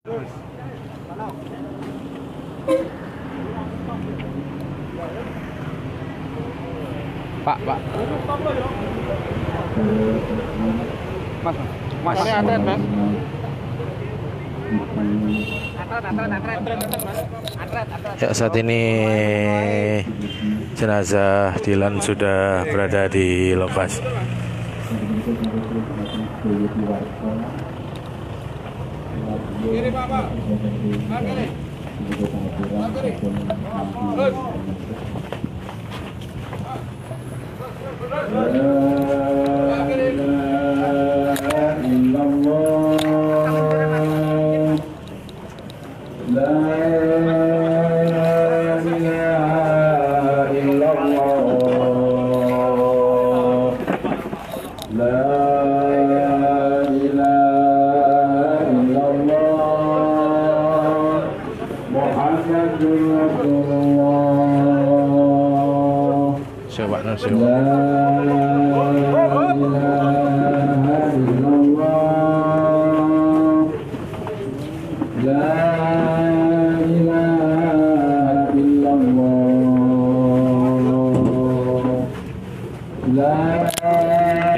Pak. Mas. Ini antret, Mas. Ya, saat ini jenazah Dilan sudah berada di lokasi. Kiri Pak. Kiri.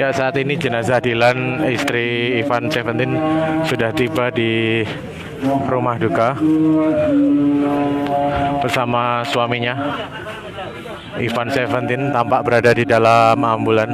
Ya, saat ini jenazah Dilan istri Ivan Seventeen sudah tiba di rumah duka bersama suaminya. Ivan Seventeen tampak berada di dalam ambulan.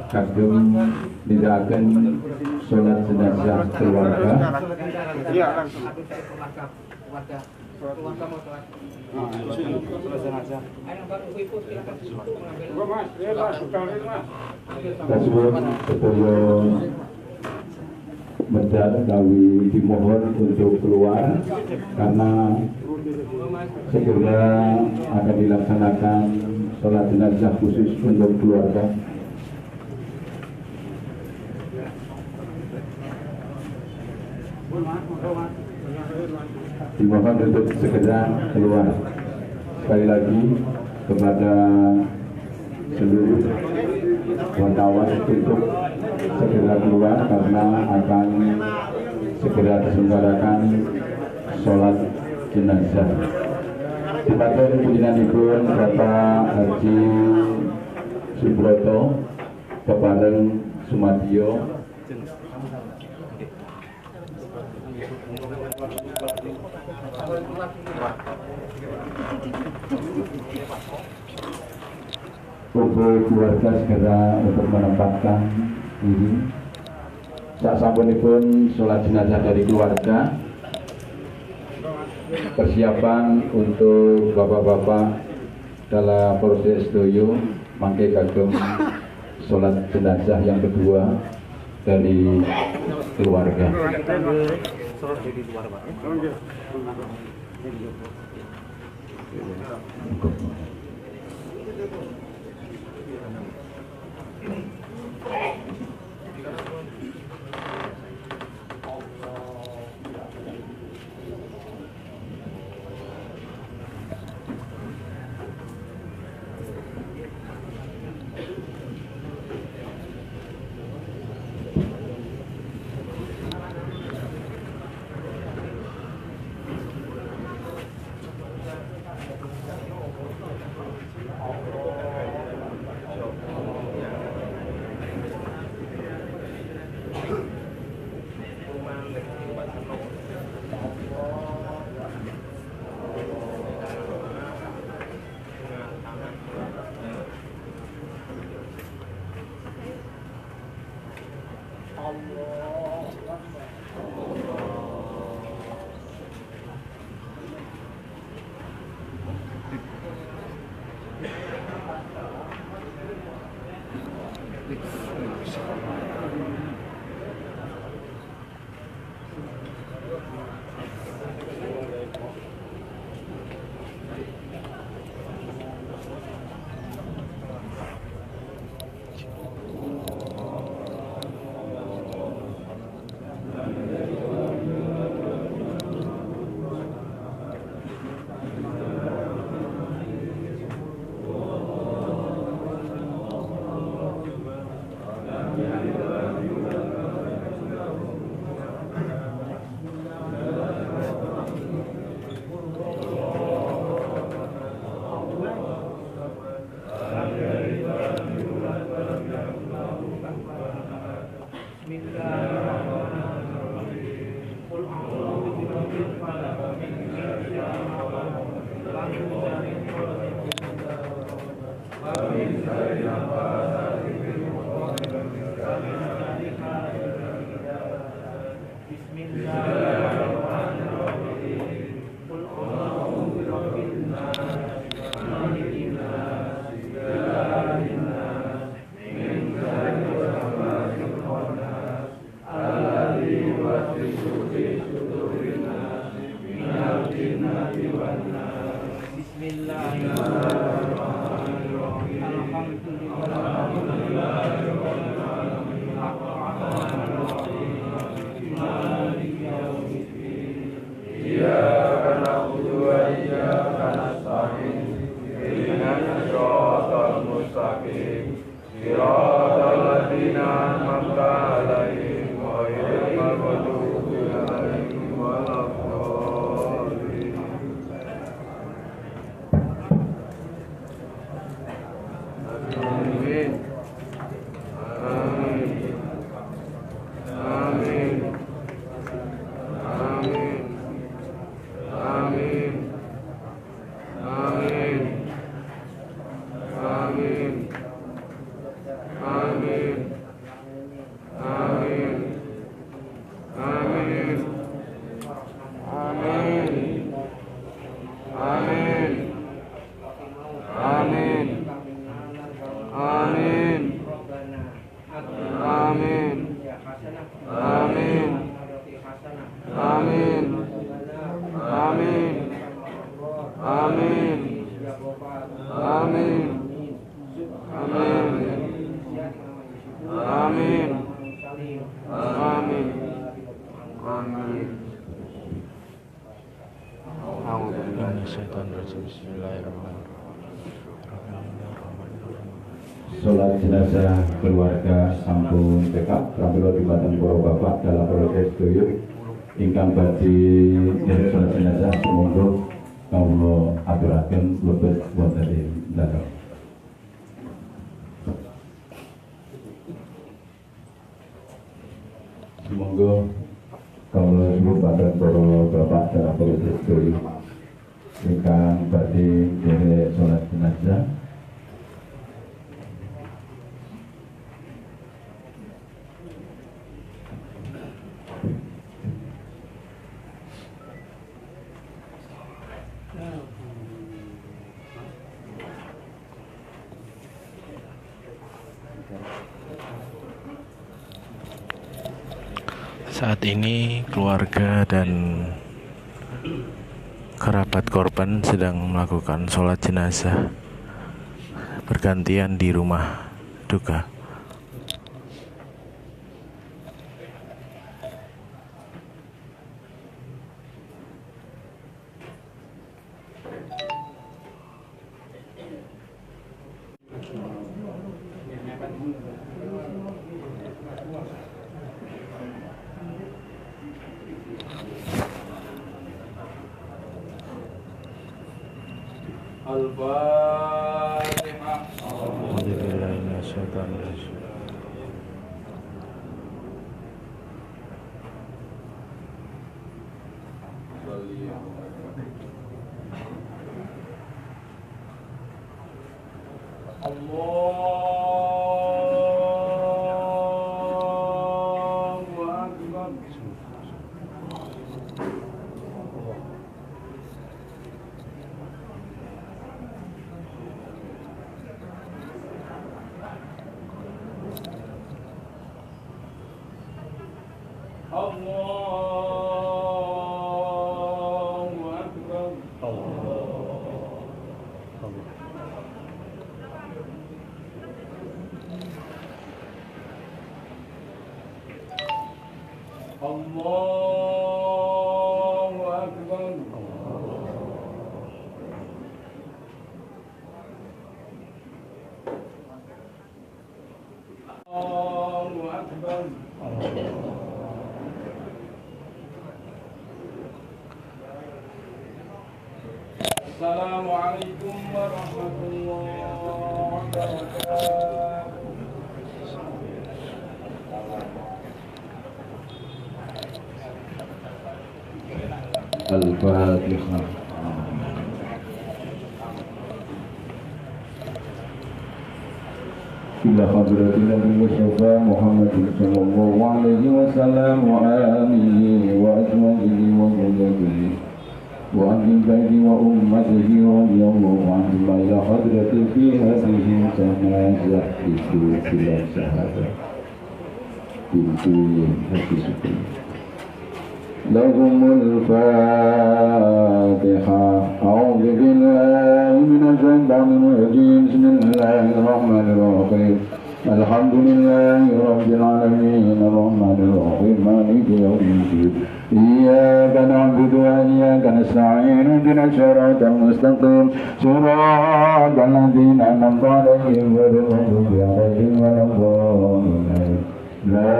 Kagem nindakaken sholat jenazah keluarga. Iya, Kasubun sedaya medal gawi dimohon untuk keluar karena segera akan dilaksanakan sholat jenazah khusus untuk keluarga. Dimohon untuk segera keluar. Sekali lagi kepada seluruh wartawan untuk segera keluar karena akan segera diselenggarakan sholat jenazah. Dipatur panjenenganipun Bapak Haji Subroto Kepareng Sumadyo untuk keluarga segera untuk menempatkan diri. Sasampunipun sholat jenazah dari keluarga persiapan untuk bapak-bapak dalam proses doyo mangke kagem sholat jenazah yang kedua dari keluarga. Sholat jenazah keluarga sampun tekap pramila dibatang para bapak dalam proses doyo ingkang badhe nderek sholat jenazah sumangga kawula aturaken lebet wonten ing dalam. Sumangga kawula dibatang para bapak dalam proses doyo ingkang badhe nderek sholat jenazah Saat ini keluarga dan kerabat korban sedang melakukan sholat jenazah bergantian di rumah duka. Al-Fatihah. Allahu Akbar. Allahu Akbar. Allahu Akbar. Allahu Akbar. Assalamualaikum warahmatullahi wabarakatuh. Al-Fatihah. Ila hadratin Nabi Mustafa Muhammad sallallahu alaihi wasallam wa alihi wa azwajihi wa dhurriyyatihi wa ahli baiti wa ummatihi radhiyallahu anhum ila hadratin fi hadhihi sanazah itu silah syahadat pintu hati suci. لهم الفاتحة. أعوذ بالله من الشيطان الرجيم. بسم الله الرحمن الرحيم. الحمد لله رب العالمين الرحمن الرحيم مالك يوم الدين. إياك نعبد وإياك نستعين اهدنا الصراط المستقيم صراط الذين أنعمت عليهم غير المغضوب عليهم ولا الضالين. لا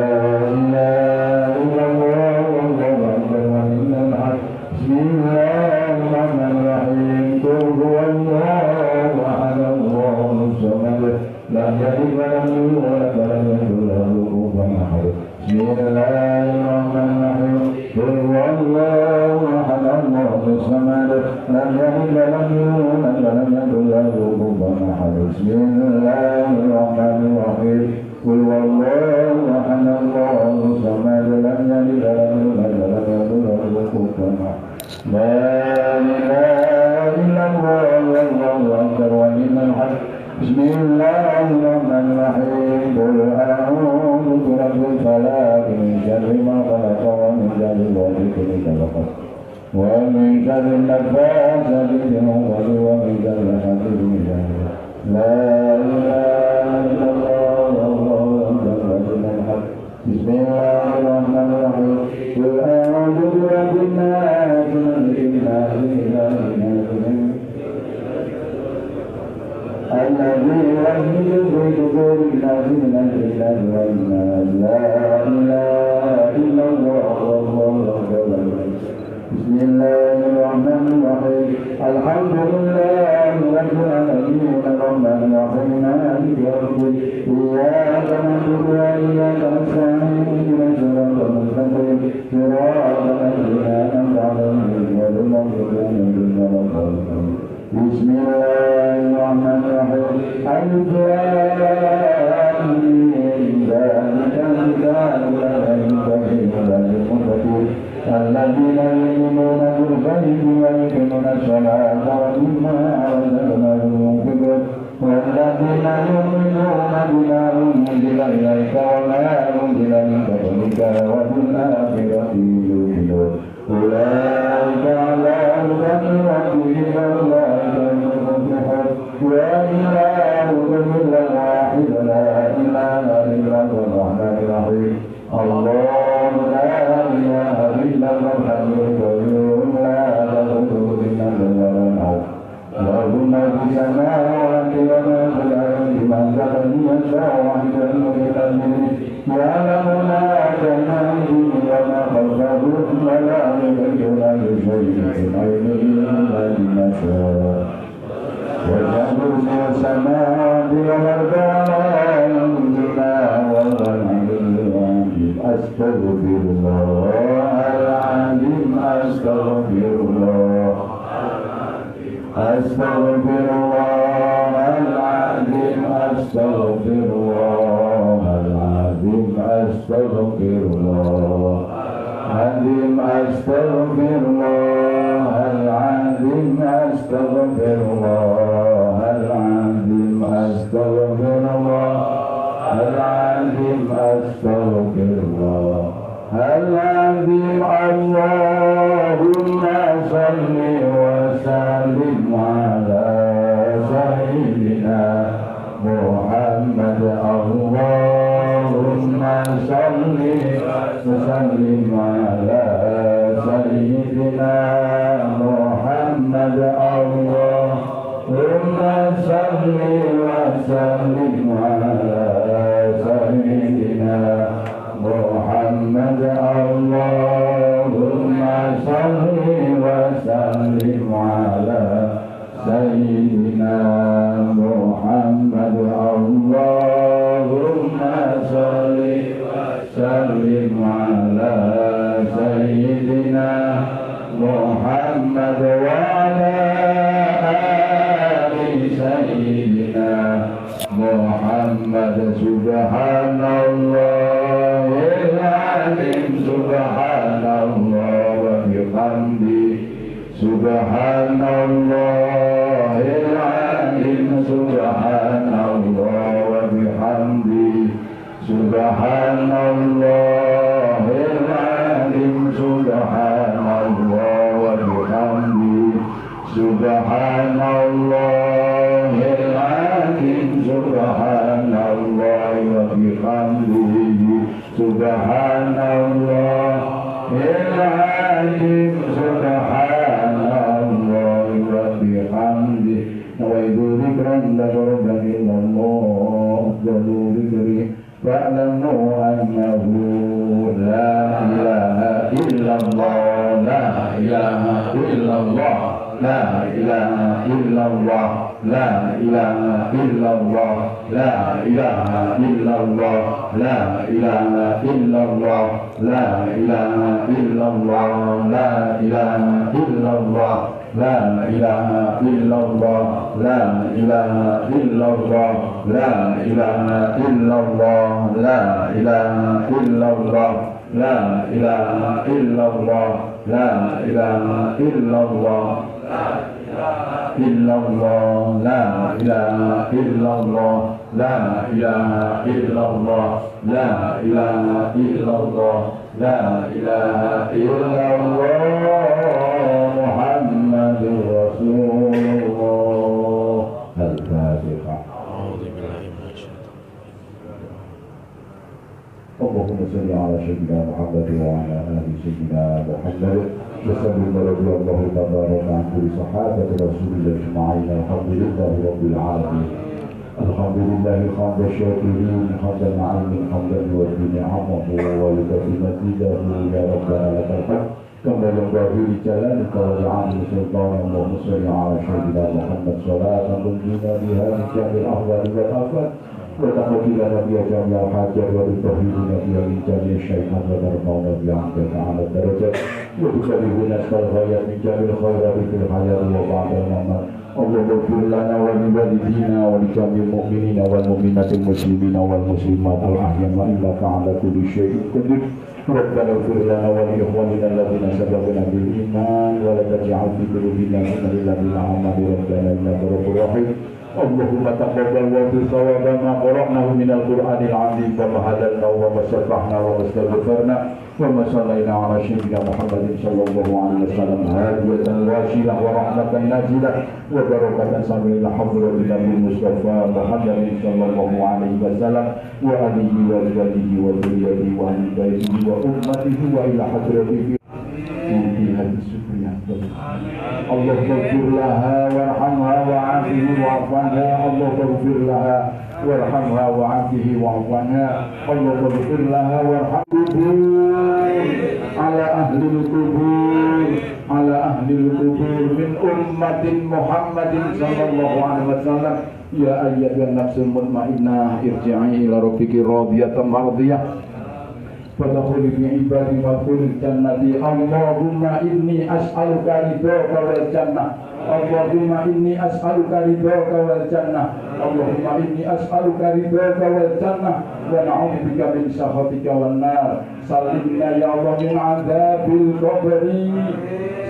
إله إلا الله والله أكبر ولله الحمد. بسم الله الرحمن الرحيم. قل هو الله أحد الله الصمد لم يلد ولم يولد ولم يكن له كفوا أحد. بسم الله الرحمن الرحيم. قل هو الله أحد الله الصمد لم يلد ولم يولد ولم يكن له كفوا أحد. بسم الله الرحمن الرحيم. قل هو الله أحد الله الصمد لم يلد ولم يولد ولم يكن له كفوا أحد. لا إله إلا الله والله أكبر ولله الحمد. بسم الله الرحمن الرحيم. قل أعوذ برب الفلق من شر ما خلق ومن شر غاسق إذا وقب ومن شر النفاثات في العقد ومن شر حاسد إذا حسد. لا إله إلا الله والله أكبر ولله الحمد. بسم الله الرحمن الرحيم. قل أعوذ برب الناس ملك الناس إله الناس الذي يؤمن بصدور الناس من الإله والناس. لا إله إلا الله والله أكبر. بسم الله الرحمن الرحيم. الحمد لله رب العالمين الرحمن الرحيم مالك يوم الدين. إياك نعبد وإياك نستعين اهدنا الصراط المستقيم صراط الذين أنعمت عليهم غير المغضوب عليهم ولا الضالين. بسم الله الرحمن الرحيم. ألف لام ميم ذلك الكتاب لا ريب فيه هدى للمتقين الذين يؤمنون بالغيب ويقيمون الصلاة ومما رزقناهم ينفقون والذين يؤمنون بما أنزل إليك وما أنزل من قبلك بك وبالآخرة يؤمنون أولئك على هدى من ربهم أولئك هم المفلحون وإلهكم إلا واحد لا إله إلا هو الرحمن الرحيم الله لا إله إلا هو الحي القيوم لا تأخذه سنة ولا نوم له ما في السماوات وما في الأرض من ذا الذي يشفع عنده بإذنه يعلم ما بين أيديهم وما خلفهم ولا يحيطون بشيء من علمه إلا بما شاء وجعلوا في السماوات والأرض وما ينزلنا والعليم العظيم أستغفر الله العظيم أستغفر الله أستغفر الله العظيم أستغفر الله العظيم أستغفر الله العظيم أستغفر الله العظيم أستغفر الله العظيم أستغفر الله العظيم أستغفر الله العظيم اللهم صل وسلم على سيدنا محمد اللهم صل وسلم على سيدنا محمد اللهم صل وسلم على سيدنا محمد اللهم صل وسلم على سيدنا محمد اللهم صل وسلم على سيدنا محمد وعلى آل سيدنا محمد سبحان الله العظيم سبحان الله وبحمده سبحان الله العظيم سبحان الله وبحمده سبحان الله العظيم سبحان الله وبحمده سبحان الله العظيم سبحان الله وبحمده سبحان الله العظيم سبحان الله وبحمده نويت ذكرا لشربا إلا الله أفضل ذكري فاعلموا أنه لا إله إلا الله لا إله إلا الله لا إله إلا الله لا إله إلا الله لا إله إلا الله لا إله إلا الله لا إله إلا الله لا إله إلا الله لا إله إلا الله لا إله إلا الله لا إله إلا الله لا إله إلا الله لا إله إلا الله لا إله إلا الله إلا الله لا إله إلا الله لا إله إلا الله لا إله إلا الله لا إله إلا الله محمد رسول الله الفاتحة اللهم صل على سيدنا محمد وعلى آل سيدنا محمد وسلم رضي الله تبارك عن كل صحابة رسول الله أجمعين الحمد لله رب العالمين الحمد لله حمد الشاكرين حمد العالمين حمد يوفي نعمه ويكفي مزيده يا ربنا لك الحمد كما ينبغي لجلالك ولعظم سلطانك اللهم صل على سيدنا محمد صلاة تنجينا بها من جميع الأهوال والآفات وتقضي لنا بها جميع الحاجات وتطهرنا بها من جميع الشيطان وترفعنا بها عندك على الدرجات وتكرهنا أسفل الغايات من جميع الخيرات في الحياة وبعد الممات اللهم اغفر لنا ولوالدينا ولجميع المؤمنين والمؤمنات المسلمين والمسلمات الأحياء إنك على كل شيء قدير ربنا اغفر لنا ولإخواننا الذين سبقونا بالإيمان ولا تجعل في قلوبنا غلا للذين آمنوا ربنا إنك رؤوف رحيم Allahumma taqabbal wa fi thawaba ma qara'nahu min al-Qur'anil 'azim wa ma halalna wa ma sabbahna wa mastaghfarna wa ma sallaina 'ala sayyidina Muhammadin sallallahu alaihi wasallam hadiyatan wasilah wa rahmatan nazilah wa barakatan samil hadratil nabi Mustafa Muhammadin sallallahu alaihi wasallam wa alihi wa sahbihi wa dzurriyyatihi wa ahli baitihi wa ummatihi wa ila hadratihi fi hadis syukriyah. Allahumma ighfir laha warhamha wa'afihi wa'afanha. Allahumma ighfir laha warhamha wa'afihi wa'afanha. Allahumma ighfir laha warhamha ala ahli al-qubur ala ahli al-qubur min ummatin Muhammadin sallallahu alaihi wasallam. Ya ayyatuhan nafsul mutmainnah irji'i ila rabbiki radiyatan mardiyah fadkhuli fi ibadi wadkhulil jannati. Allahumma inni as'aluka ridhaka wal jannah. Allahumma inni as'aluka ridhaka wal jannah. Allahumma inni as'aluka ridhaka wal jannah wa na'udzubika min sakhatika wan nar. Salimna ya Allah min adzabil qabri.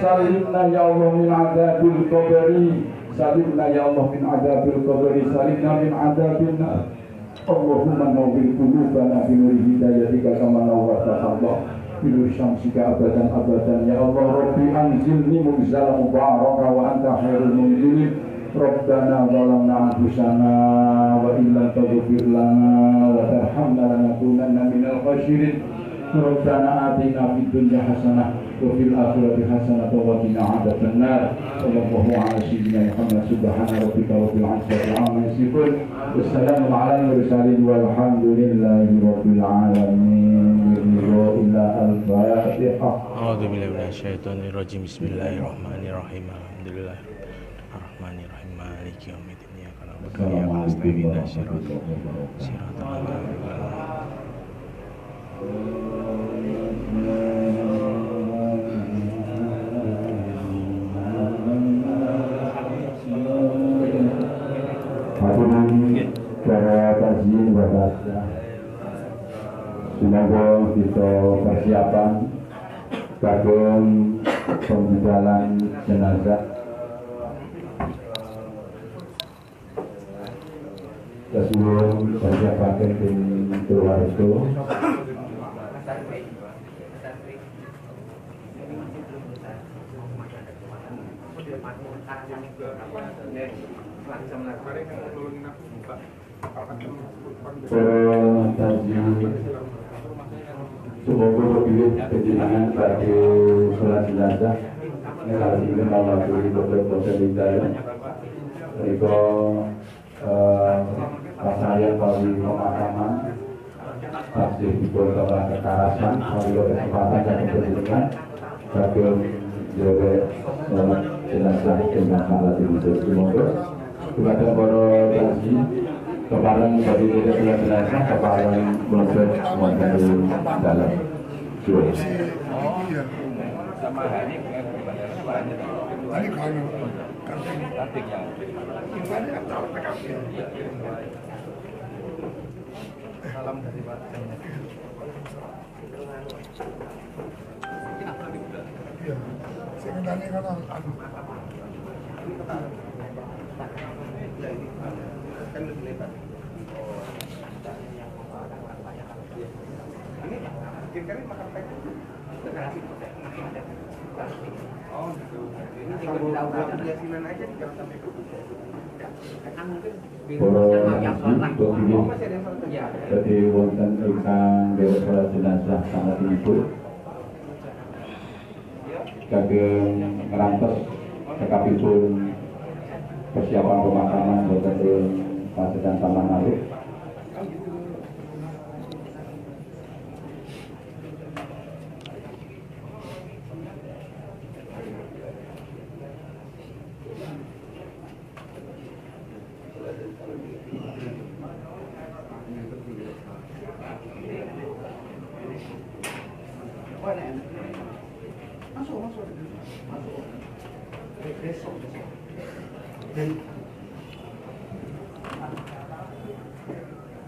Salimna ya Allah min adzabil qabri. Salimna ya Allah min adzabil qabri. Salimna min adzabil nar. Allahumma nawwir qulubana bi nuri hidayatika kama nawwarta Allah bi nuri syamsika abadan abadan. Ya Allah Rabbi anzilni munzalan mubaraka wa anta khairul munzilin. Rabbana zalamna anfusana wa illam taghfir lana wa tarhamna lanakunanna minal khasirin. Rabbana atina fid dunya hasanah wa fil akhirati hasanah wa qina adzaban nar. Sallallahu ala sayyidina Muhammad subhana rabbika rabbil izzati amma yasifun. Wassalamu ala mursalin walhamdulillahi rabbil alamin. Illa al-Fatihah. A'udzu billahi minasyaitonir rajim. Bismillahirrahmanirrahim. Alhamdulillah. Ar-Rahmanirrahim. Maliki yaumiddin. Iyyaka na'budu wa iyyaka nasta'in. Ihdinas siratal mustaqim. Hadirin para kajian bahagia, semoga kita persiapan kagum pembubaran jenazah sebelum persiapan tim keluarga. Semoga terpilih kejenangan bagi sholat jenazah. Ini harus ingin mewakili dokter-dokter di dalam. Mereka pasaya bagi pemakaman, saksi dibuat kekerasan, bagi kesempatan dan kepentingan bagi jaga sholat jenazah dengan salat itu. Semoga kepada para saksi kepalang bagi kita sholat jenazah, kepalang proses warga di dalam. Terima kasih. Salam dari Pak. Iya, sebenarnya kan lebih lebar. Ini kira-kira makan pek. Oh, gitu. Ini tinggal buat jelasin aja jangan sampai jadi wonten ingkang dewa sholat jenazah sangat ibu kagem ngerantos sekapipun persiapan pemakaman wonten Pasedan Taman Alif.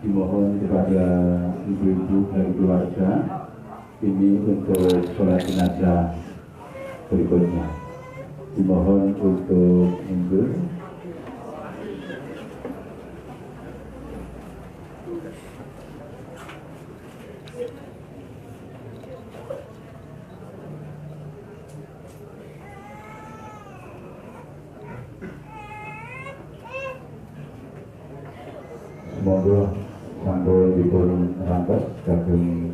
Dimohon kepada ibu-ibu dan keluarga ini untuk sholat jenazah berikutnya. Dimohon untuk mundur. semoga sampun dipun rampes kagem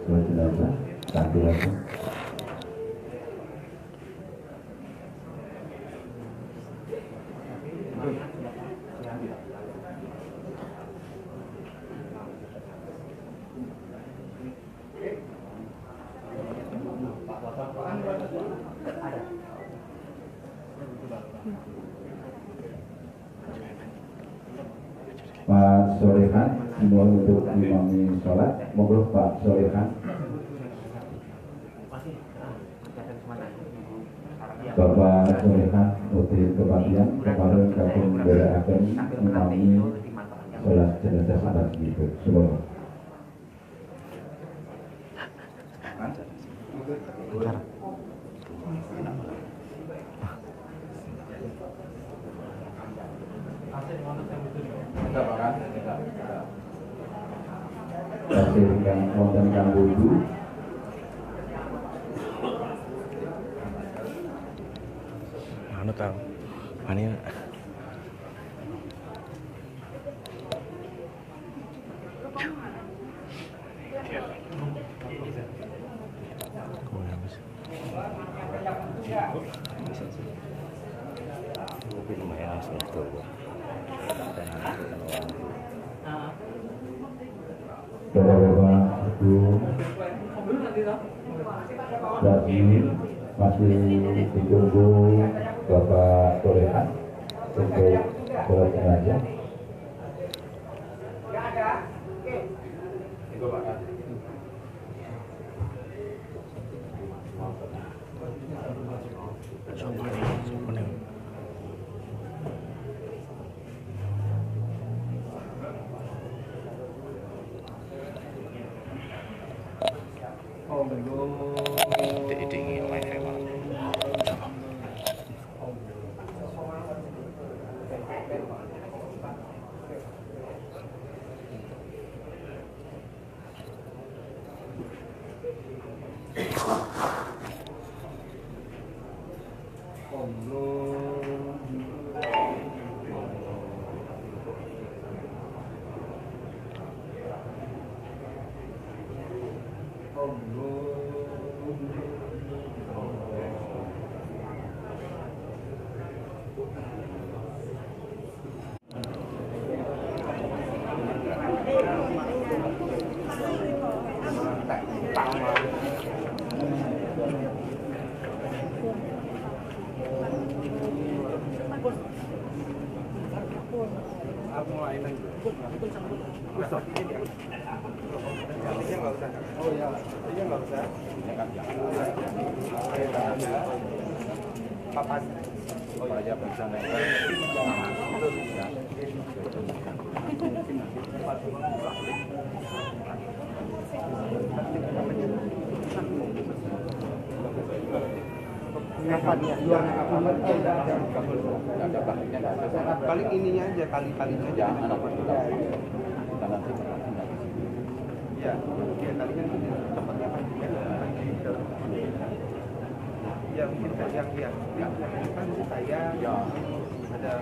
sholat jenazah kanthi langsung. Pak Solehan semua untuk imami sholat, monggo Pak Solehan. Bapak Solehan uti kepatian kemarin kagum beradakan imami sholat jenazah salat gitu. Semua. Kasih yang wonten kang wudu. Anu tahu. Mana? Bapak-bapak, Ibu, lagi masih ditunggu Bapak Solehan untuk sholat jenazah. Paling ininya aja, kali-kalinya aja. Ya, talinya tempatnya apa? Ya, mungkin yang kan saya ada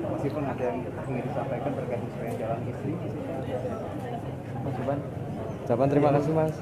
meskipun ada yang ingin disampaikan terkait dengan jalan istri. Mas Juban. Jawaban terima kasih Mas.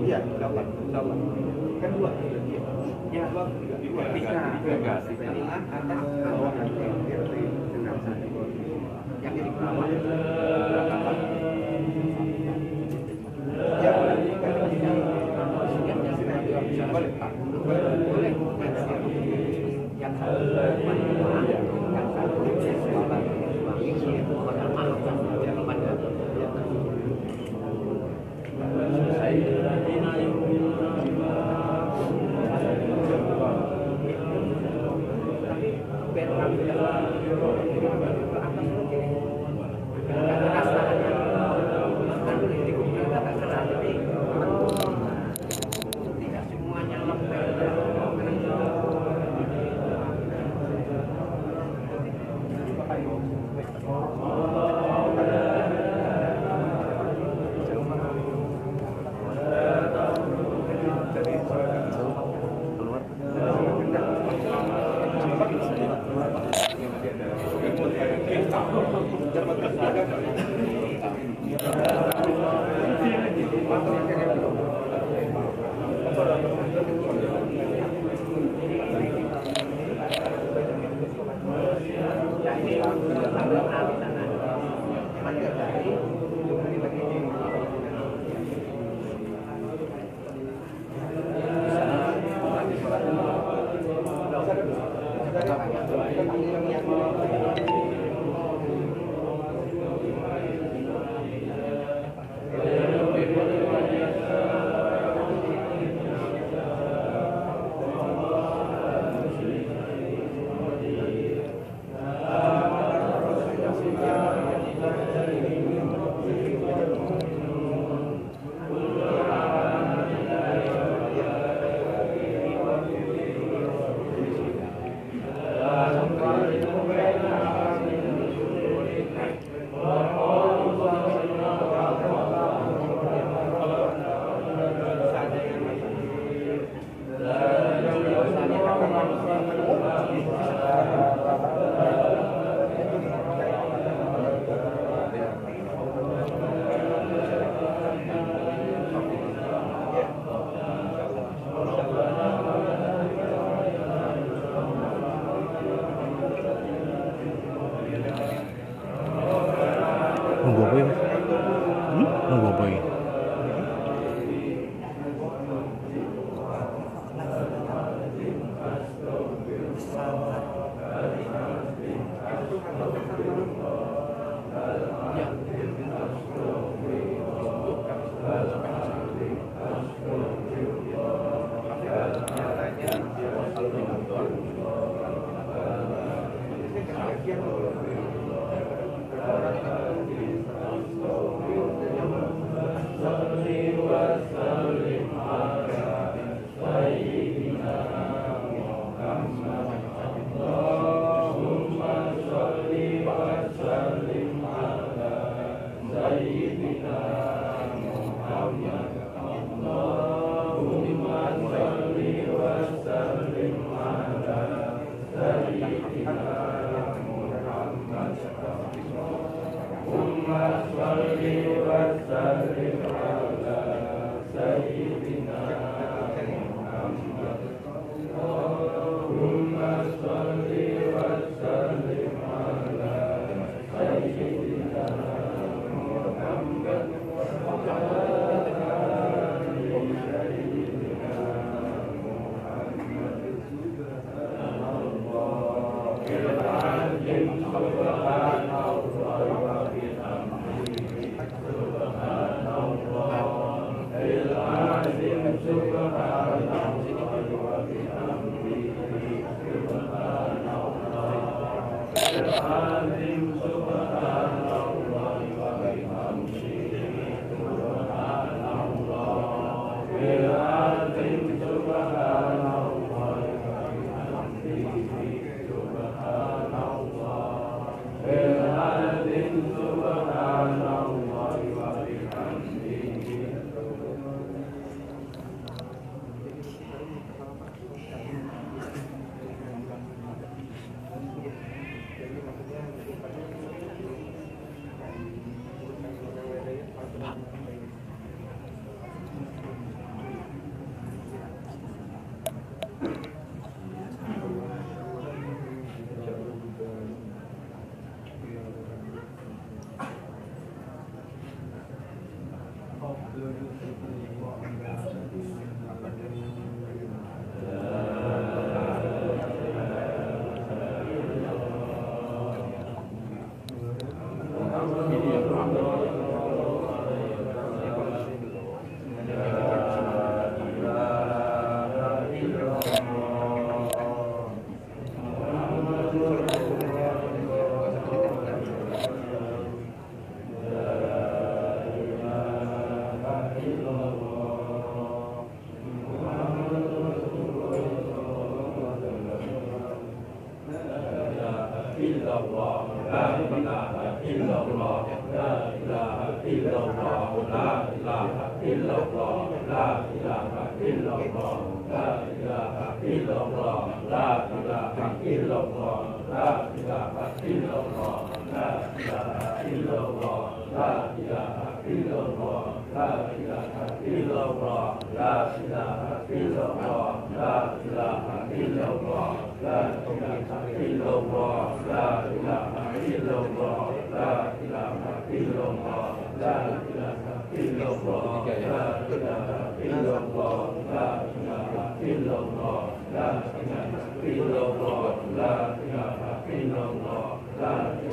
Iya, dapat. Kan dua. Ya, dua. Bisa. Dengan atas bawah nanti. Yang di bawah. Ya, boleh Pak. Boleh. Yang satu yang satu Nunggu apa ya? Nunggu apa ya? Subhanallah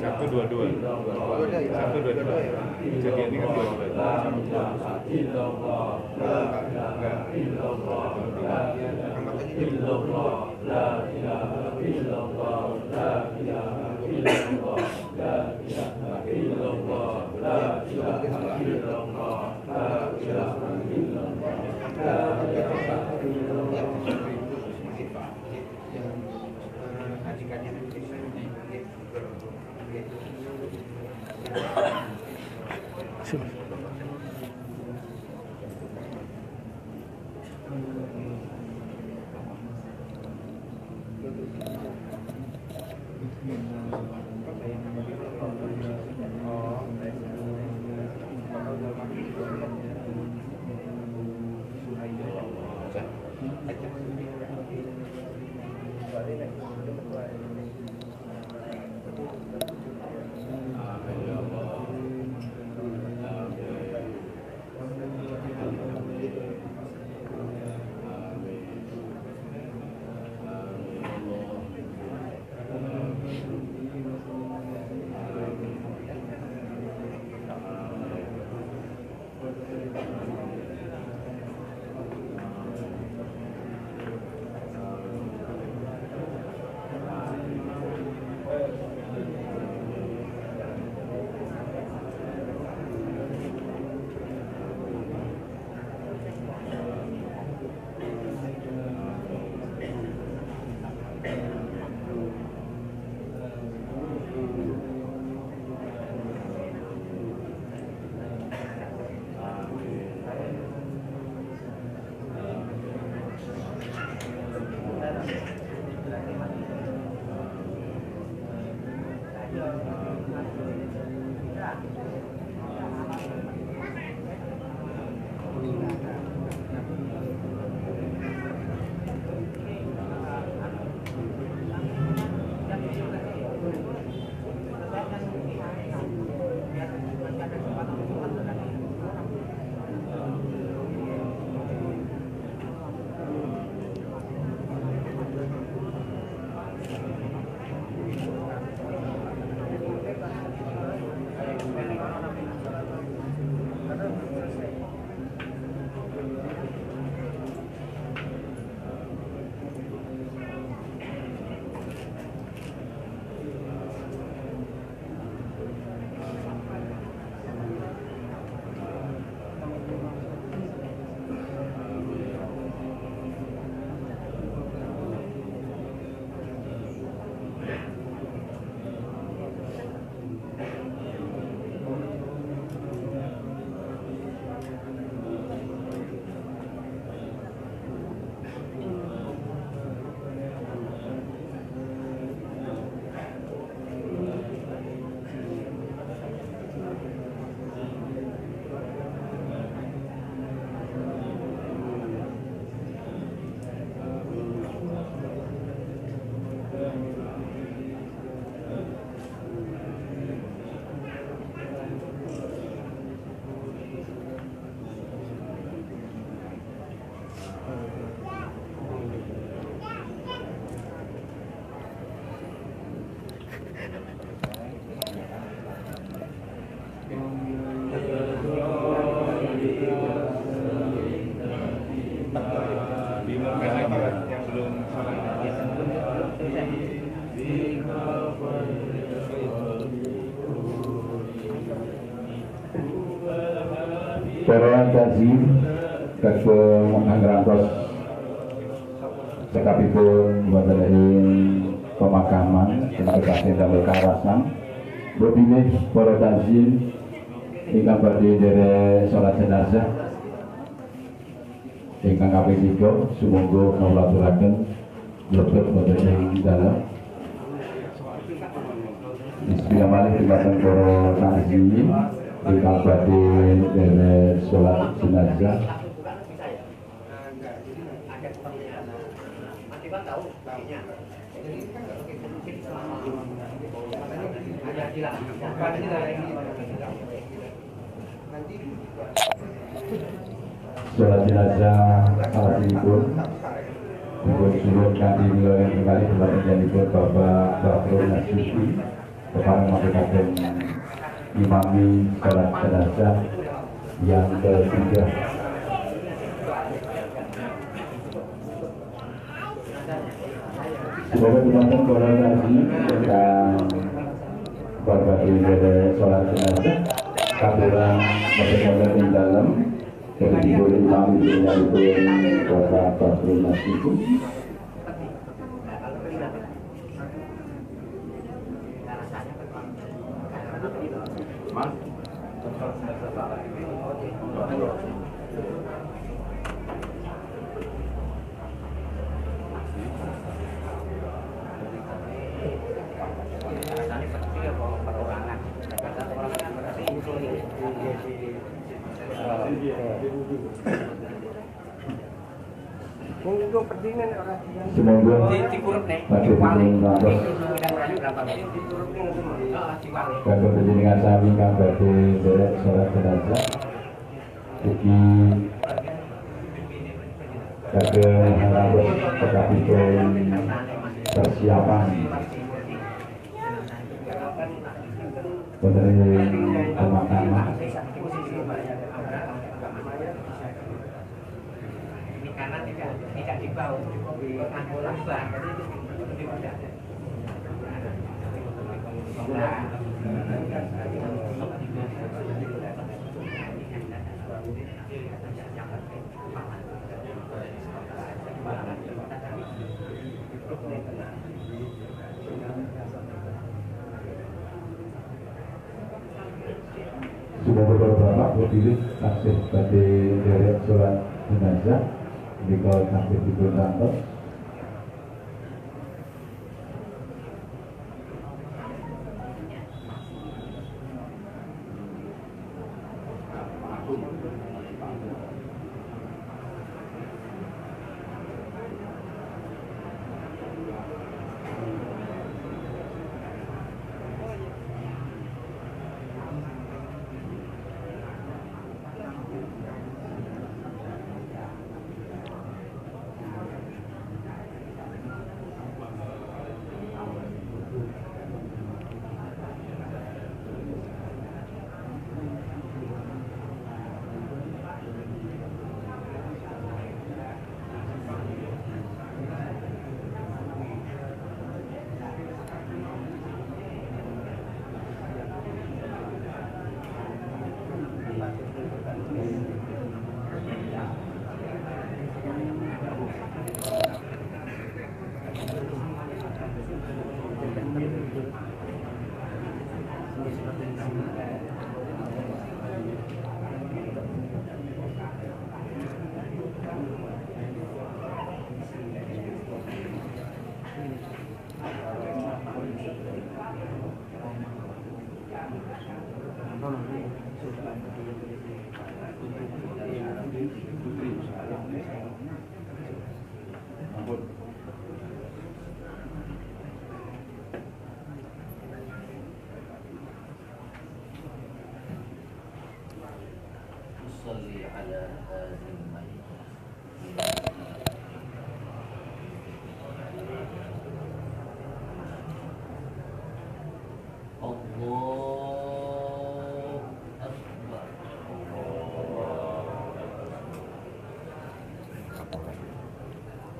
Satu dua-dua. Satu dua-dua. Kejadian ini kan Para kaji kagem angrantos cekapipun wonten ing pemakaman dengan damel kawasan bepilih para tazim ingkang badhe derek salat jenazah ingkang kaping 3 sumangga kawulaturaken mlebet wonten ing dalam. Bismillahirrahmanirrahim. Dumateng para tazim ingkang badhe derek salat jenazah salat jenazah salahipun dipun suwun kanthi wilayah kembali dumateng janipun Bapak Bahrul Nasusi kepareng mapikaken imami salat jenazah yang ketiga. Semoga dumateng para tazim ingkang badhe derek salat jenazah katurang mboten ing dalem kedipun imam dinyanipun Bapak Bahrul Nasusi. Semoga kagem panjenengan sami kang badhe derek salat jenazah iki kagem harapun tekapipun persiapan wonten ing pemakaman karena tidak dibawa ambulan bah Semoga para bapak berdiri tasbih badhe derek salat jenazah menika tasbih dipun rantos.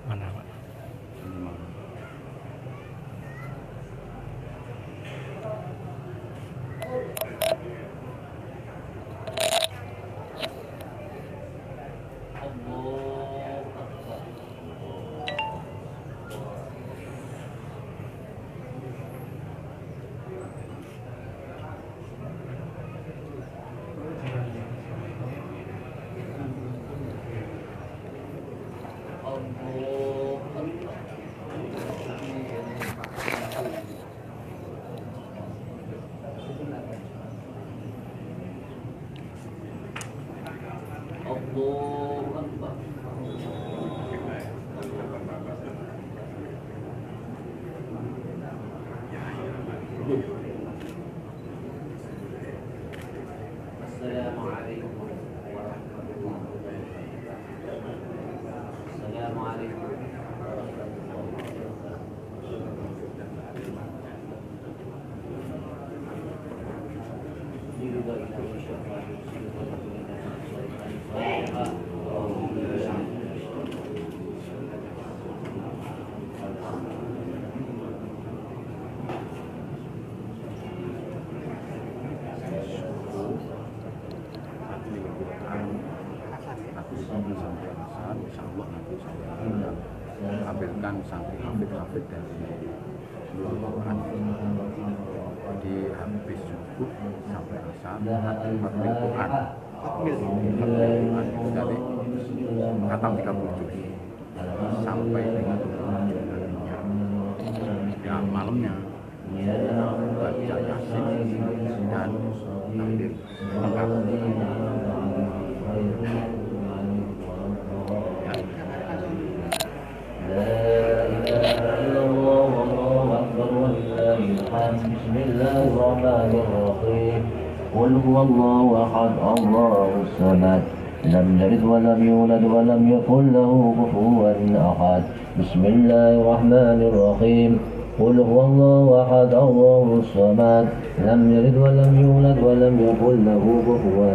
Mana Pak? Assalamualaikum warahmatullahi wabarakatuh. Assalamualaikum. Ambilkan santri hafid dari seluruh Quran. Jadi habis subuh sampai asar Fatmil Quran. Jadi khatam 30 juz sampai dengan ya malamnya baca Yasin dan takdir lengkap. بسم الله الرحمن الرحيم قل هو الله أحد الله الصمد لم يلد ولم يولد ولم يكن له كفوا أحد بسم الله الرحمن الرحيم قل هو الله أحد الله الصمد لم يلد ولم يولد ولم يكن له كفوا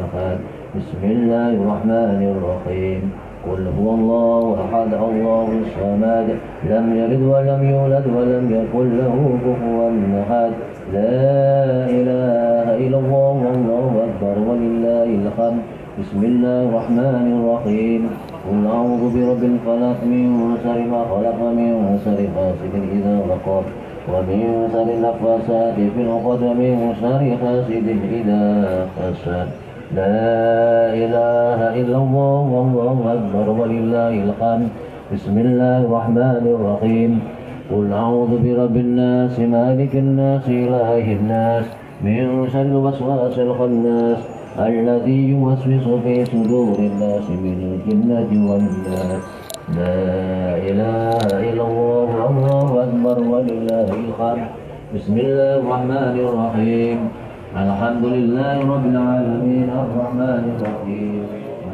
أحد بسم الله الرحمن الرحيم قل هو الله أحد الله الصمد لم يلد ولم يولد ولم يكن له كفوا أحد لا إله إلا الله والله أكبر ولله الحمد بسم الله الرحمن الرحيم قل أعوذ برب الفلق من شر ما خلق من شر غاسق إذا وقب ومن شر النفاثات في العقد ومن شر حاسد إذا حسد لا إله إلا الله والله أكبر ولله الحمد بسم الله الرحمن الرحيم قل أعوذ برب الناس مالك الناس إله الناس من شر الوسواس الخناس الذي يوسوس في صدور الناس من الجنة والناس لا إله إلا الله والله أكبر ولله الحمد بسم الله الرحمن الرحيم الحمد لله رب العالمين الرحمن الرحيم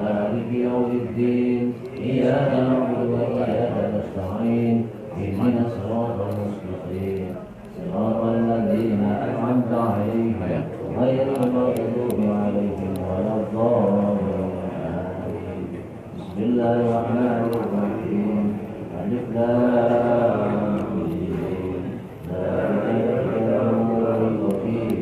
مالك يوم الدين إياك نعبد وإياك نستعين اهدنا الصراط المستقيم صراط الذين أنعمت عليهم غير المغضوب عليهم ولا الضالين بسم الله الرحمن الرحيم ألف لام ميم ذلك الكتاب فيه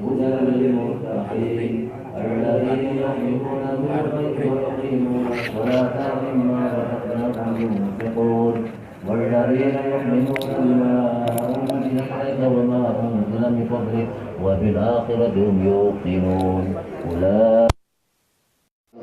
هدى للمتقين الذين يؤمنون بالغيب ويقيمون الصلاة ومما رزقناهم ينفقون والذين يؤمنون بما أنزل إليك وما أنزل من قبلك وبالآخرة هم يوقنون أولئك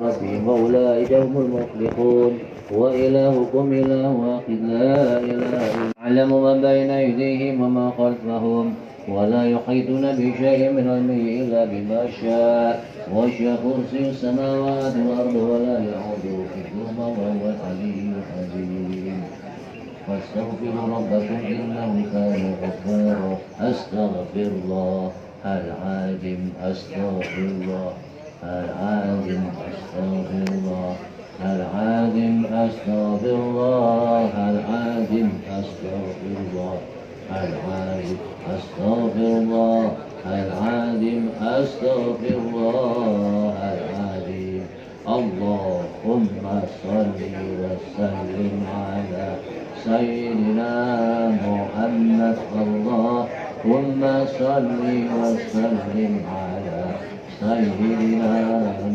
ربهم وأولئك هم المفلحون وإلهكم إله واحد لا إله إلا يعلم ما بين أيديهم وما خلفهم ولا يحيطون بشيء من علمه إلا بما شاء وسع كرسي السماوات والأرض ولا يعوده حفظهما وهو العلي العظيم فاستغفروا ربكم إنه كان غفارا أستغفر الله العظيم أستغفر الله العظيم أستغفر الله العظيم أستغفر الله العظيم أستغفر الله العظيم أستغفر الله العظيم أستغفر الله العظيم اللهم صل وسلم على سيدنا محمد اللهم صل وسلم على سيدنا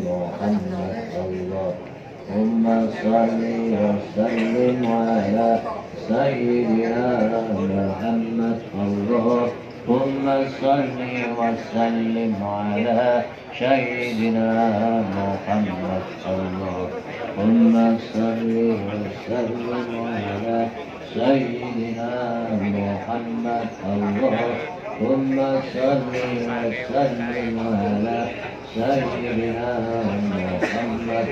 محمد اللهم صل وسلم على سيدنا محمد اللهم صل وسلم على سيدنا محمد اللهم صل وسلم على سيدنا محمد اللهم صل وسلم على سيدنا محمد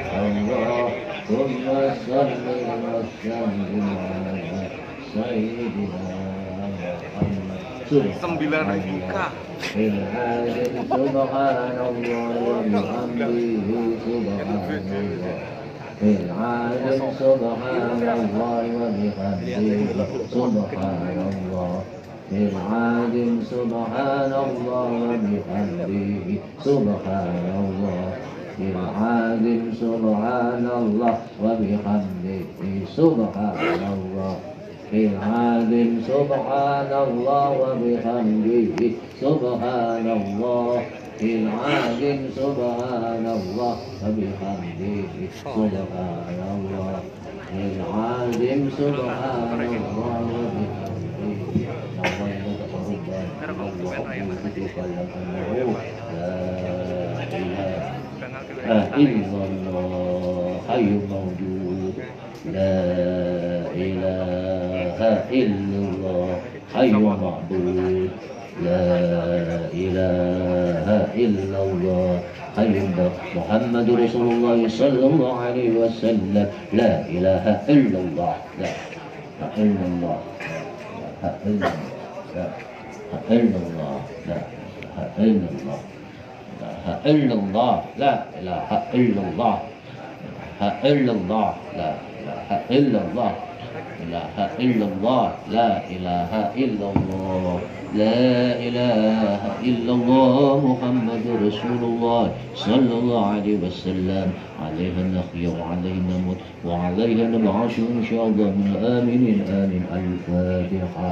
اللهم صل وسلم على سيدنا محمد 9.000K. Subhanallah wa bihamdihi subhanallah. العالم سبحان الله وبحمده سبحان الله. العالم سبحان الله وبحمده سبحان الله. العالم سبحان الله وبحمده سبحان الله. العالم سبحان الله وبحمده سبحان الله. العالم سبحان الله وبحمده سبحان الله. العالم سبحان الله لا إله إلا الله حي معبود. لا إله إلا الله حي محمد رسول الله صلى الله عليه وسلم. لا إله إلا الله. لا إلا الله. لا إلا الله. لا إلا الله. لا إلا الله. لا إله إلا الله. لا إلا الله. لا إله إلا الله. لا إله إلا الله. لا إله إلا الله. لا إله إلا الله محمد رسول الله صلى الله عليه وسلم. عليها نحيا وعلينا نموت وعليها نبعث إن شاء الله من آمين آمين. الفاتحة.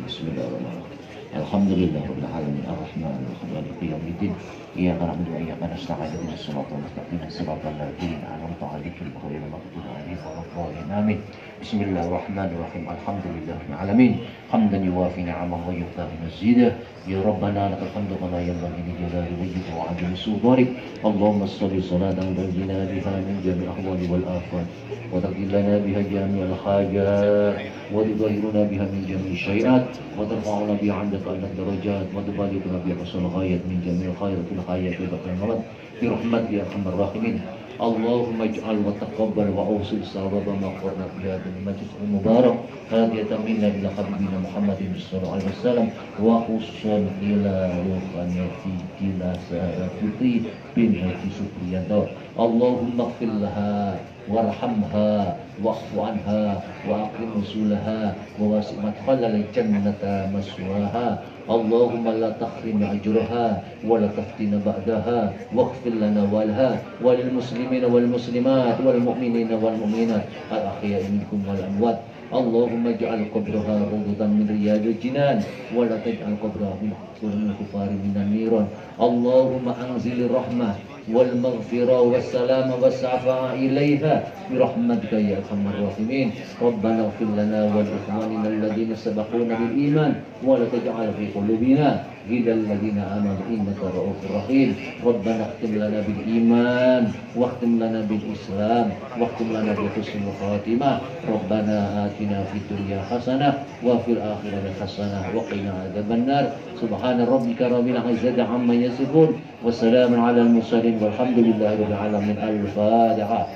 بسم الله الرحمن الرحيم. الحمد لله رب العالمين الرحمن الرحيم مالك يوم الدين. إياك نعبد وإياك نستعين اهدنا الصراط المستقيم صراط الذين أنعمت عليهم غير المغضوب عليهم ولا الضالين آمين. بسم الله الرحمن الرحيم. الحمد لله رب العالمين حمدا يوافي نعمه ويكافئ مزيده. يا ربنا لك الحمد كما ينبغي لجلال وجهك وعظيم سلطانك. اللهم صل صلاة تنجينا بها من جميع الأحوال والآفات وتقضي لنا بها جميع الحاجات وتطهرنا بها من جميع الشيئات وترفعنا بها عندك أعلى الدرجات وتبلغنا بها أقصى الغايات من جميع الخيرات في الحياة وبقي المرض برحمتك يا أرحم الراحمين. اللهم اجعل وتقبل وأوصل ثواب ما قرنا في هذا المجلس المبارك هدية منا إلى حبيبنا محمد صلى الله عليه وسلم وخصوصا إلى روحانيتي إلى سادتي بنت سفيانة. اللهم اغفر لها وارحمها واعف عنها وأكرم نزلها ووسع مدخلها الجنة مثواها. اللهم لا تحرم أجرها ولا تفتن بعدها واغفر لنا ولها وللمسلمين والمسلمات والمؤمنين والمؤمنات الأحياء منكم والأموات. اللهم اجعل قبرها روضة من رياض الجنان ولا تجعل قبرها من الكفار من النيران. اللهم أنزل الرحمة والمغفرة والسلام والشفاعة إليها برحمتك يا أرحم الراحمين. ربنا اغفر لنا ولإخواننا الذين سبقونا بالإيمان ولا تجعل في قلوبنا غلا الذين آمنوا إنك رؤوف رحيم. ربنا اختم لنا بالإيمان واختم لنا بالإسلام واختم لنا بحسن الخاتمة. ربنا آتنا في الدنيا حسنة وفي الآخرة حسنة وقنا عذاب النار. سبحان ربك رب العزة عما يصفون والسلام على المرسلين والحمد لله رب العالمين. الفاتحة.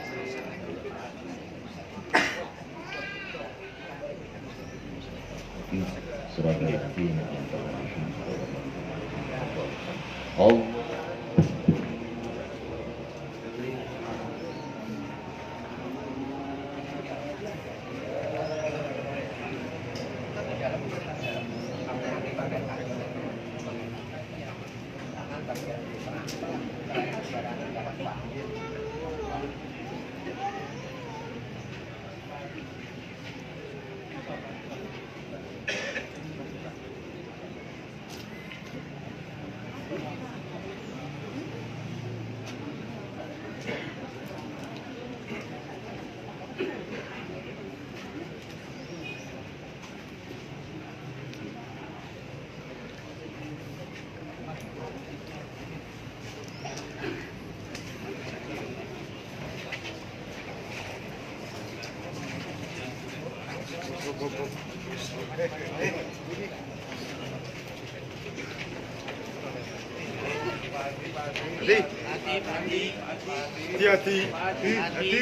Hati-hati.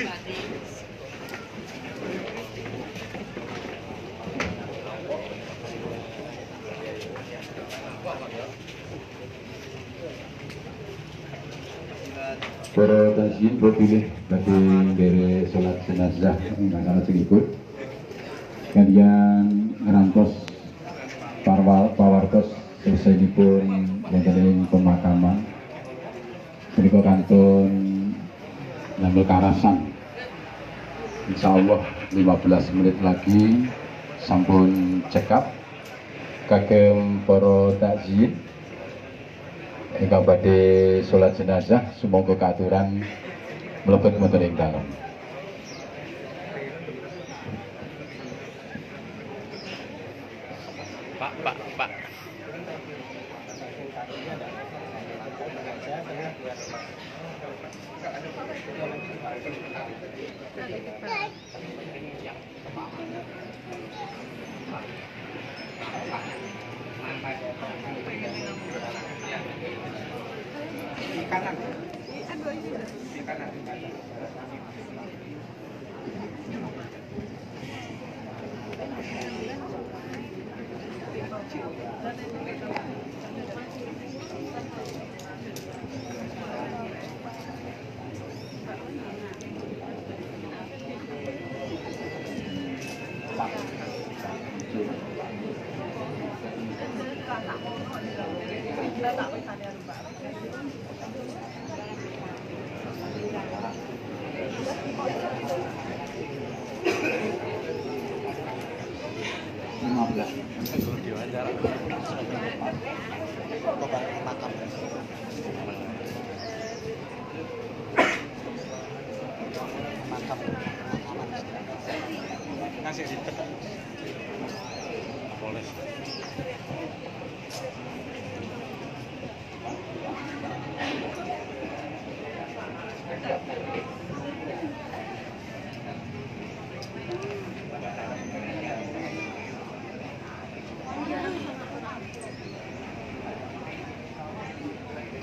Para taziyin pilih bagi dari sholat jenazah ingkang sing ikut kalian ngerantos pawartos selesai wonten pemakaman menika kantun nambel karasan. Insyaallah 15 menit lagi sampun check up kagem para takziyin ingkang badhe salat jenazah sumangga kaaturan mlebet wonten ing dalem. Pak.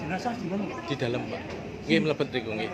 Jenazah di mana? Di dalam, Pak. Nggih mlebet niku nggih.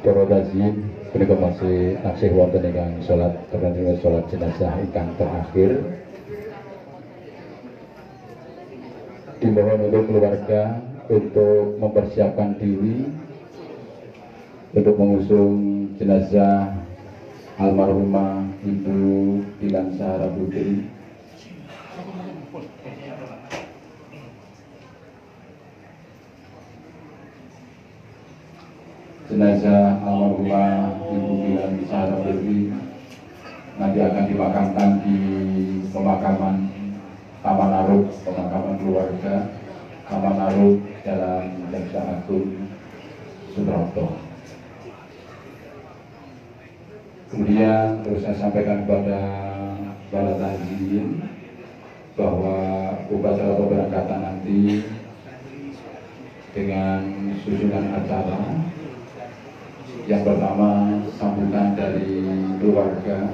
Para taziyin punika masih taksih wonten ingkang salat terkait salat jenazah ingkang terakhir. Dimohon untuk keluarga untuk mempersiapkan diri untuk mengusung jenazah almarhumah Ibu Dilan Sahara Putri. Jenazah almarhumah Ibu Dilan Sahara Putri nanti akan dimakamkan di pemakaman Taman Aruk, pemakaman keluarga Taman Aruk Jalan Jaksa Agung Suprapto. Kemudian terus saya sampaikan kepada para taziyin bahwa upacara pemberangkatan nanti dengan susunan acara. Yang pertama, sambutan dari keluarga.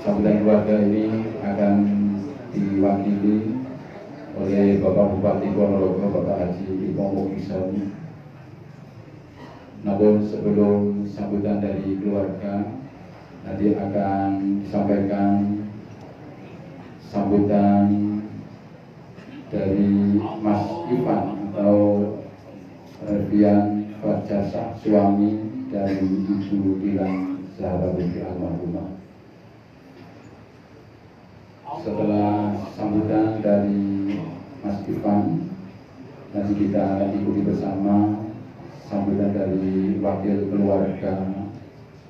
Sambutan keluarga ini akan diwakili oleh Bapak Bupati Ponorogo, Bapak Haji Imo Mukisoni. Namun sebelum sambutan dari keluarga, nanti akan disampaikan sambutan dari Mas Ivan atau Rebian Fajasa, suami dari Ibu Dilan Zahra binti almarhumah. Setelah sambutan dari Mas Ivan, nanti kita akan ikuti bersama sambutan dari wakil keluarga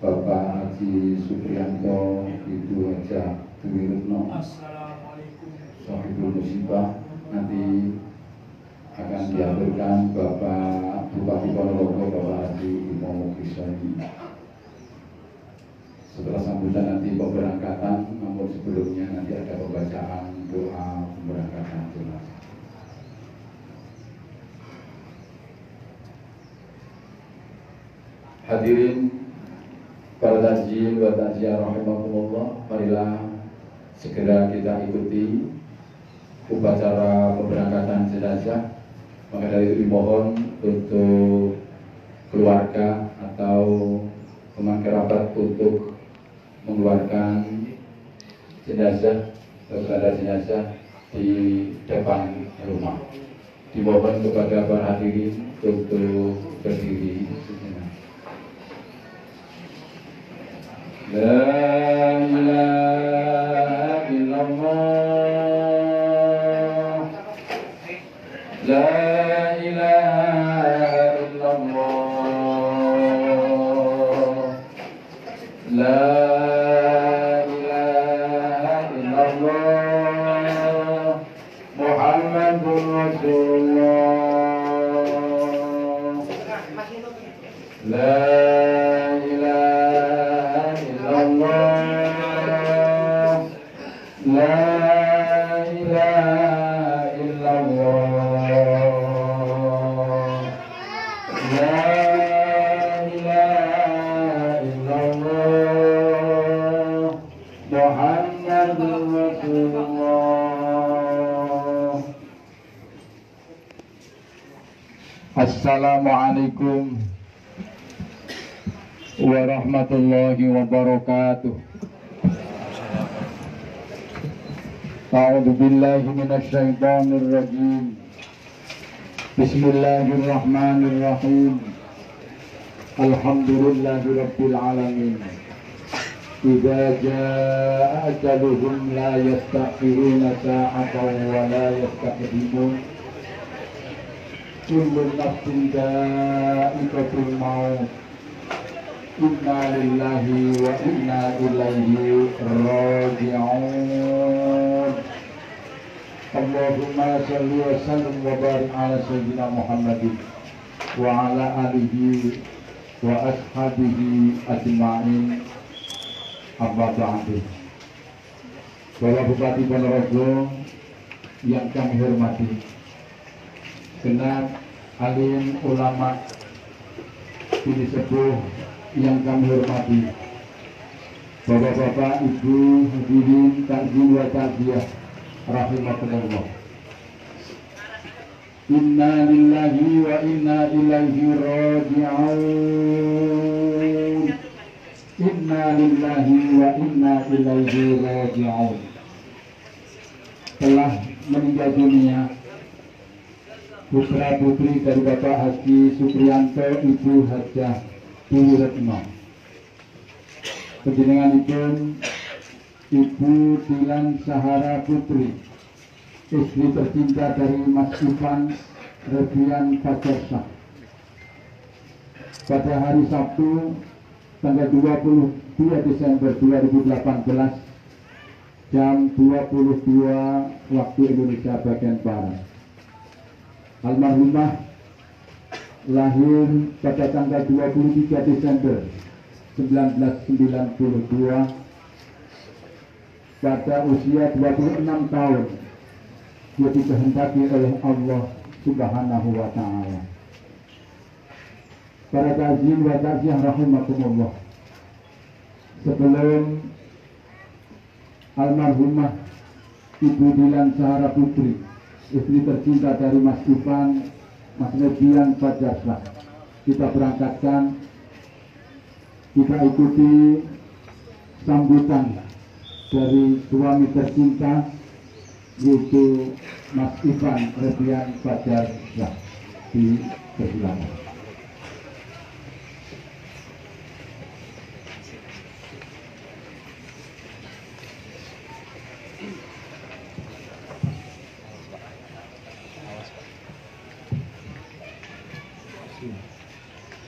Bapak Haji Supriyanto, Ibu Haja Dwi Retno, Sohibul Musibah. Nanti akan dihadirkan Bapak Bupati Ponorogo, Bapak Haji Imo Mukisoni. Setelah sambutan nanti pemberangkatan, namun sebelumnya nanti ada pembacaan doa pemberangkatan jenazah. Hadirin para takjil wa takziah rahimakumullah, marilah segera kita ikuti upacara pemberangkatan jenazah. Maka dari itu dimohon untuk keluarga atau teman kerabat untuk mengeluarkan jenazah atau keranda jenazah di depan rumah. Dimohon kepada para hadirin untuk berdiri sejenak. La ilaha illallah, la ilaha illallah, la ilaha illallah, Muhammadur Rasulullah, la ilaha illallah, la ilaha illallah, la ilaha illallah, Muhammadur Rasulullah. Assalamualaikum warahmatullahi wabarakatuh. A'udzu billahi minasy syaithanir rajim. Bismillahirrahmanirrahim. Alhamdulillahi rabbil alamin. Idza jaa ajaluhum la yastakhiruna sa'atan wa la yastaqdimun. Kullu nafsin dha'iqatul maut. Inna lillahi wa inna ilaihi raji'un. Allahumma shalli wa sallim wa barik ala sayyidina Muhammadin wa ala alihi wa ashabihi ajma'in. Amma ba'du. Bapak Bupati Ponorogo yang kami hormati, genap alim ulama ini sepuh yang kami hormati, bapak-bapak, ibu, hadirin takjil wa takziah rahimakumullah. Inna lillahi wa inna ilaihi raji'un. Inna lillahi wa inna ilaihi raji'un. Telah meninggal dunia putra putri dari Bapak Haji Supriyanto, Ibu Hajah Dwi Retno. Panjenenganipun Ibu Dilan Zahra Putri, istri tercinta dari Mas Ivan Rebian Fajasa. Pada hari Sabtu tanggal 22 Desember 2018 jam 22 waktu Indonesia bagian Barat. Almarhumah lahir pada tanggal 23 Desember 1992 pada usia 26 tahun. Dia dikehendaki oleh Allah Subhanahu wa Ta'ala. Para takjil wa takziah rahimakumullah, sebelum almarhumah Ibu Dilan Zahra Putri istri tercinta dari Mas Ivan, Mas Nebian Fajarslah. Kita berangkatkan, kita ikuti sambutan dari suami tercinta yaitu Mas Ivan Nebian Fajarslah. Dipersilakan.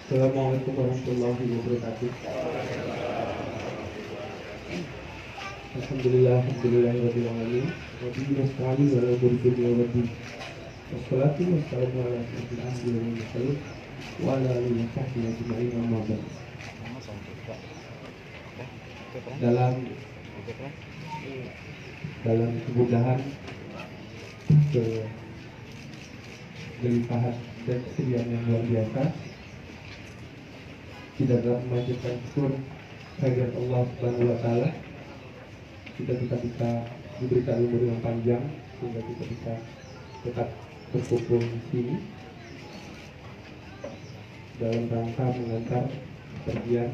Assalamualaikum warahmatullahi wabarakatuh. Alhamdulillahirabbil alamin. Wa bihi nasta'in wa la dunya wa din. Wassalatu wassalamu ala asyrofil anbiya'i wal mursalin wa ala alihi wa sahbihi ajma'in amma ba'd. Dalam kemudahan, kelimpahan dan kesediaan yang luar biasa, tidak dapat memanjatkan syukur kehadirat Allah Subhanahu wa taala, kita bisa diberikan umur yang panjang sehingga kita bisa tetap berkumpul di sini dalam rangka mengantar pergian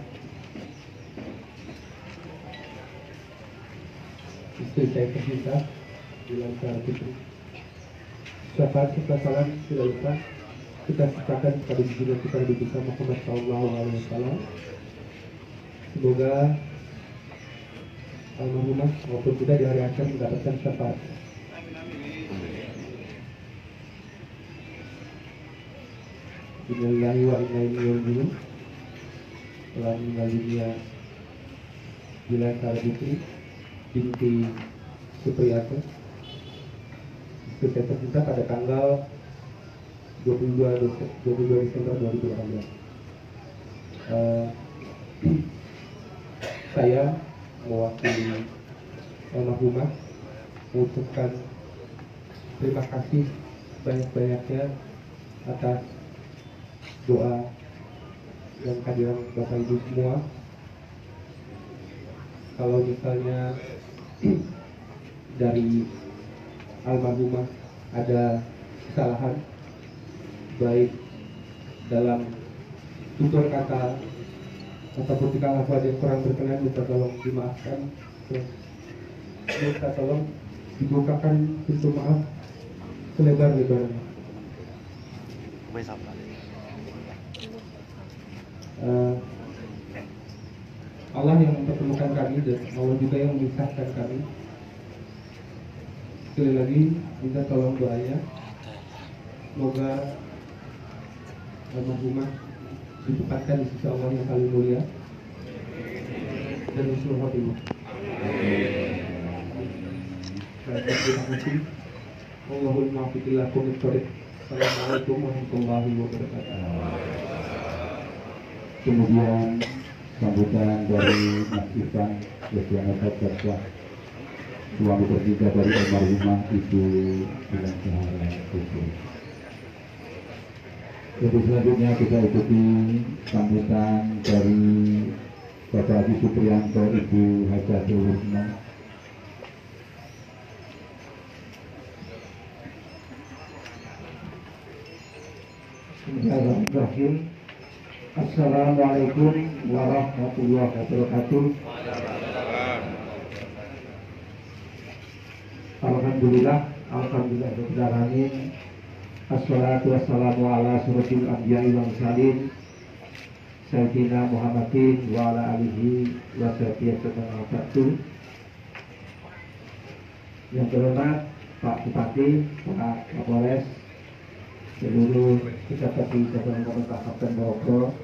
istri saya tercinta Bulan Syahal Fitri. Syafaat serta salam tidak lupa kita ciptakan pada junjungan kita Nabi kita Muhammad SAW. Semoga almarhumah maupun kita di hari akhir mendapatkan syafaat. Innalillahi wa inna ilaihi raji'un. Telah meninggal dunia Bulan Syahal Fitri binti Supriyatna, istri saya tercinta pada tanggal 22 Desember 2018. Saya mewakili almarhumah mengucapkan terima kasih banyak-banyaknya atas doa dan kehadiran Bapak Ibu semua. Kalau misalnya dari almarhumah ada kesalahan baik dalam tutur kata ataupun tingkah laku ada yang kurang berkenan, minta tolong dimaafkan, minta tolong dibukakan pintu maaf selebar-lebarnya. Allah yang mempertemukan kami dan Allah juga yang memisahkan kami. Sekali lagi minta tolong doanya, semoga almarhumah ditempatkan di sisi Allah yang paling mulia dan husnul khotimah. Terima kasih. Allahumma waffiqillah kumit thoriq. Assalamualaikum warahmatullahi wabarakatuh. Kemudian sambutan dari Mas Ivan Nebian Fajarslah, suami tercinta dari almarhumah Ibu Bulan Syahal Fitri. Jadi selanjutnya kita ikuti sambutan dari Bapak Haji Supriyanto, Ibu Hajah Husna. Bismillahirrahmanirrahim. Assalamualaikum warahmatullahi wabarakatuh. Alhamdulillah rabbil alamin. Assalatu wassalamu ala asyrofil anbiya'i wal mursalin Sayyidina Muhammadin wa ala alihi wa sahbihi wasallam. Yang terhormat Pak Bupati, Pak Kapolres, seluruh pejabat di Kabupaten Kabupaten Bogor,